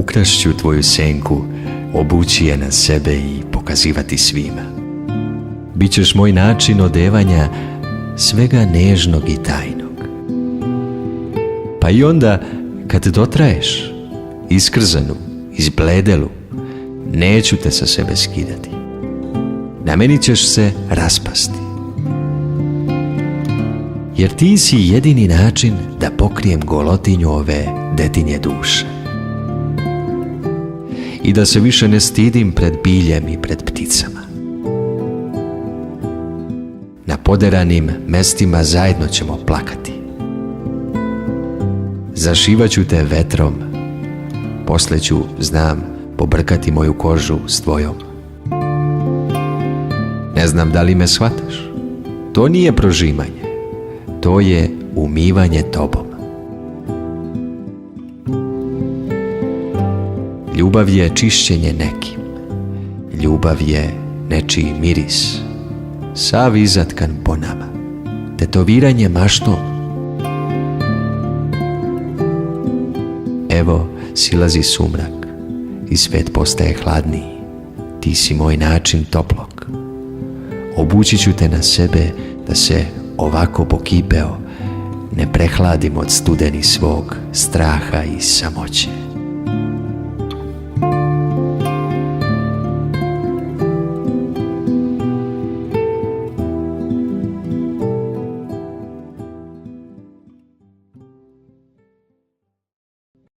ukrašću tvoju senku, obući je na sebe i pokazivati svima. Bićeš moj način odevanja svega nežnog i tajnog. Pa i onda, kad dotraješ, iskrzanu, izbledelu, neću te sa sebe skidati. Na meni ćeš se raspasti. Jer ti si jedini način da pokrijem golotinju ove detinje duše. I da se više ne stidim pred biljem i pred pticama. Na poderanim mestima zajedno ćemo plakati. Zašivaću te vetrom, posle ću, znam, pobrkati moju kožu s tvojom. Ne znam da li me shvataš. To nije prožimanje, to je umivanje tobom. Ljubav je čišćenje nekim. Ljubav je nečiji miris, sav izatkan po nama. Tetoviranje maštom. Evo, silazi sumrak i svet postaje hladniji. Ti si moj način toplog. Obući ću te na sebe da se ovako pokipeo ne prehladim od studeni svog straha i samoće.